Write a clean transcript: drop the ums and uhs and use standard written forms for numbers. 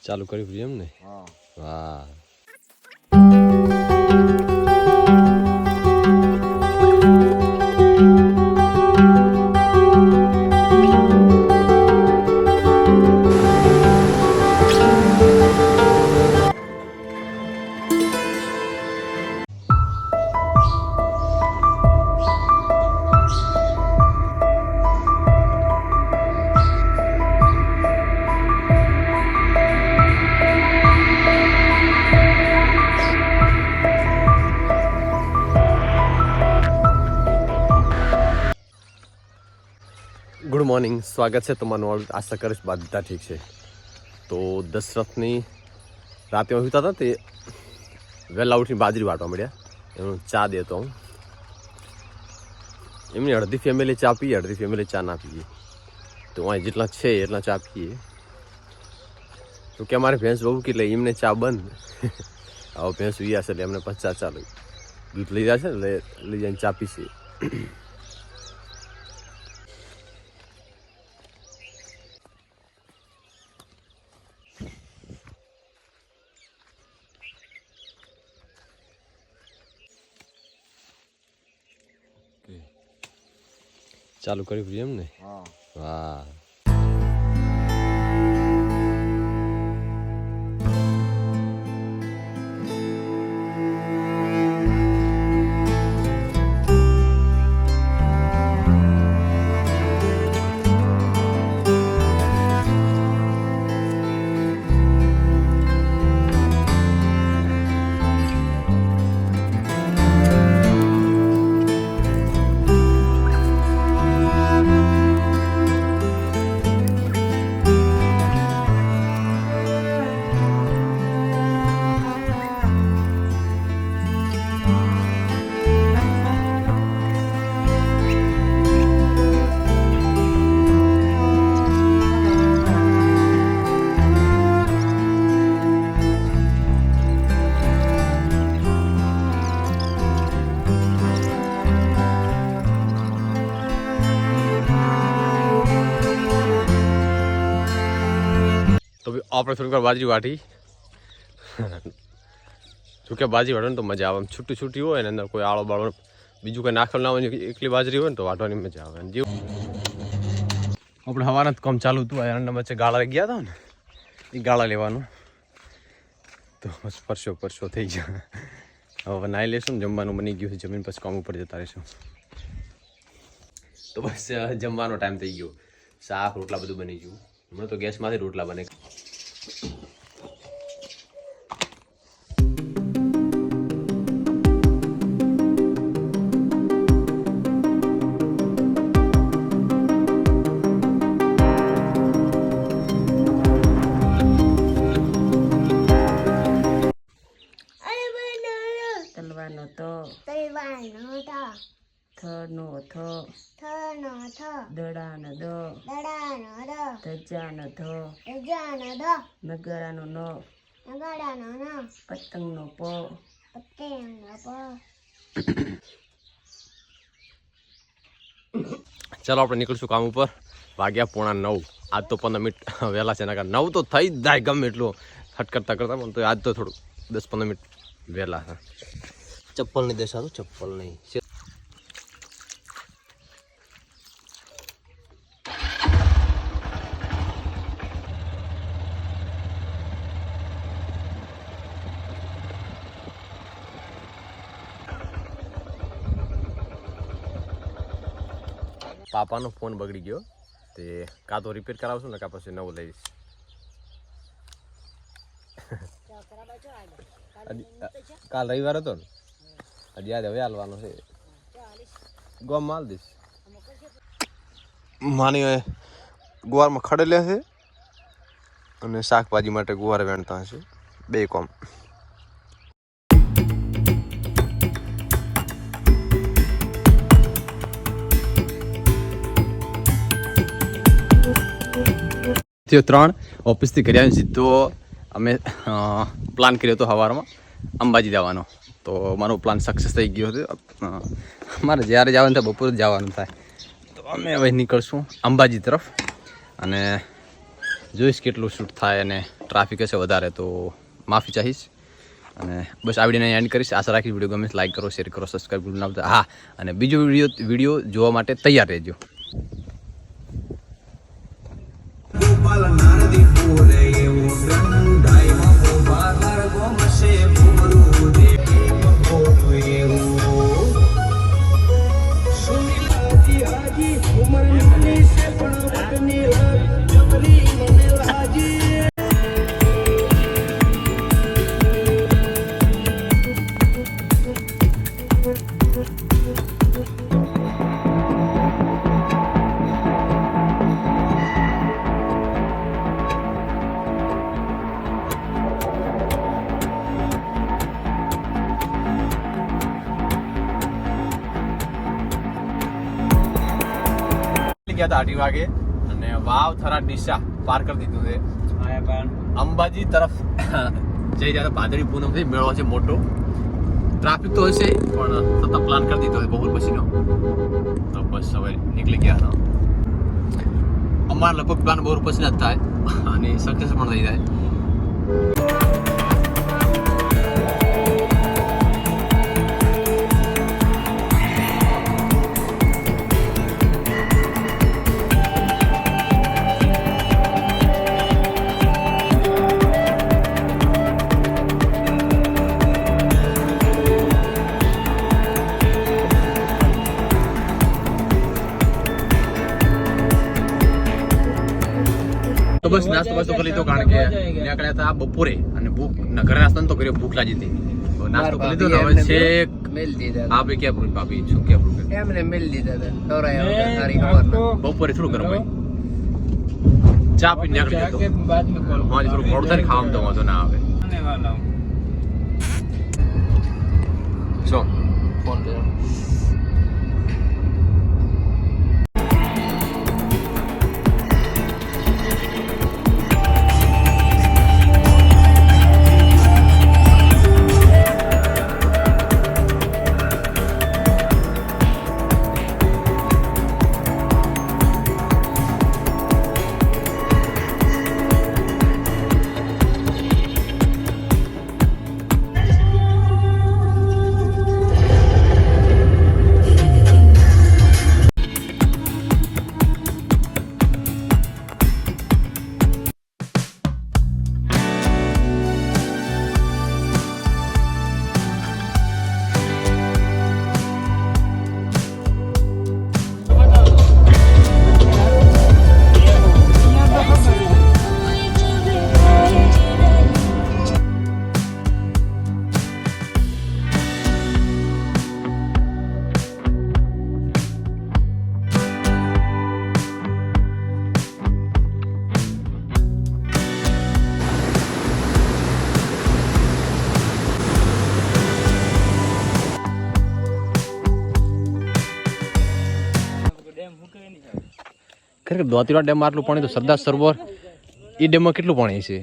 ચાલુ કરી એમ ને? હા. વાહ. ગુડ મોર્નિંગ, સ્વાગત છે તમારું. આશા કરીશ બધા ઠીક છે. તો દશરથની રાતે ઉઠતા હતા તે વહેલા ઉઠીને બાજરી વાટવા મળ્યા. એનું ચા દેતો હું. એમની અડધી ફેમિલી ચા પીએ, અડધી ફેમિલી ચા ના પીએ. તો અહીં જેટલા છે એટલા ચા પીએ. તો કે અમારે ભેંસ બહુ કે એટલે એમને ચા બંધ. આવો ભેંસ ઉયા છે એટલે એમને પછી ચા ચાલુ. દૂધ લઈ જશે એટલે લઈ જઈને ચા પીશે. ચાલુ કરી એમ ને? હા. વાહ. તો આપણે થોડીક વાર બાજરી વાટી. જોકે બાજરી વાટવાની તો મજા આવે. આમ છૂટી છૂટી હોય ને અંદર કોઈ આળો બાળો બીજું કંઈ નાખેલ ના હોય, એકલી બાજરી હોય ને તો વાટવાની મજા આવે. જેવું આપણે હવાના જ કામ ચાલુ હતું. એના વચ્ચે ગાળા ગયા હતા ને, એ ગાળા લેવાનું. તો બસ પરસો થઈ ગયા. હવે નાહી લેશું ને, જમવાનું બની ગયું છે. જમીન પછી કામ ઉપર જતા રહીશું. તો બસ જમવાનો ટાઈમ થઈ ગયો. શાક રોટલા બધું બની ગયું. હમણાં તો ગેસમાંથી રોટલા બને. થનો થ દડાનો દ ધજાનો ધ નગરાનો ન પતંગનો પ ચાલો આપણે નીકળશું કામ ઉપર. વાગ્યા 8:45. આજ તો 15 મિનિટ વહેલા છે. એના કારણે 9 તો થઈ જ જાય ગમે એટલું હટ કરતા પણ તો આજ તો થોડું 10-15 મિનિટ વહેલા છે. ચપ્પલ નહીં દેખાતું, ચપ્પલ નહીં. પાપાનો ફોન બગડી ગયો. તે કાં તો રિપેર કરાવશું ને કાં પછી નવો લઈશ. કાલ રવિવાર હતો ને, હજી યાદ હવે હાલવાનો છે. ગોમ માલ દઈશ. માની ગુવારમાં ખડેલા છે અને શાકભાજી માટે ગુવાર વેણતા હશે. બે કોમ. થયો 3 ઓફિસથી ઘરે આવીને સીધો અમે પ્લાન કર્યો હતો સવારમાં અંબાજી જવાનો. તો મારો પ્લાન સક્સેસ થઈ ગયો હતો. મારે જ્યારે જવાનું થાય બપોરે જ જવાનું થાય. તો અમે હવે નીકળશું અંબાજી તરફ. અને જોઈશ કેટલું શૂટ થાય અને ટ્રાફિક હશે વધારે તો માફી ચાહીશ અને બસ આ વિડીયોને એન્ડ કરીશ. આશા રાખીશ વિડીયો ગમે લાઈક કરો, શેર કરો, સબસ્ક્રાઈબ કરો ના ભૂલતા. હા, અને બીજો વિડીયો જોવા માટે તૈયાર રહેજો. ગયા હતા 8 વાગે અને વાવ થરા ડીસા પાર કરી દીધું છે. અંબાજી તરફ જઈ રહ્યા ભાદરવી પૂનમ થી મેળો છે મોટો. ટ્રાફિક તો હશે પણ સતત પ્લાન કરી દીધો છે બપોર પછીનો, તો બસ હવે નીકળી ગયા હતા. અમારા લગભગ પ્લાન બપોર પછી જ થાય અને સક્સેસ પણ થઈ જાય. તો બસ નાસ્તો કરી લીધો કારણ કે નીકળ્યા હતા બપોરે અને ઘરે નાસ્તો તો કર્યો, ભૂખ લાગી હતી. તો નાસ્તો કરી લીધો. હવે છેક હા ભાઈ ક્યાં પ્રૂફ ભાભી શું ક્યાં પ્રૂફ એમને મેલ દીધા બપોરે થોડું ગરમ હોય ચા પી નીકળી જતો. મારી થોડું મોડું થાય ખાવામાં તો વાંધો ના આવે. શું ફોન કર્યો? ખરેખર દોતીવા ડેમમાં આટલું પાણી તો સરદાર સરોવર એ ડેમમાં કેટલું પાણી છે?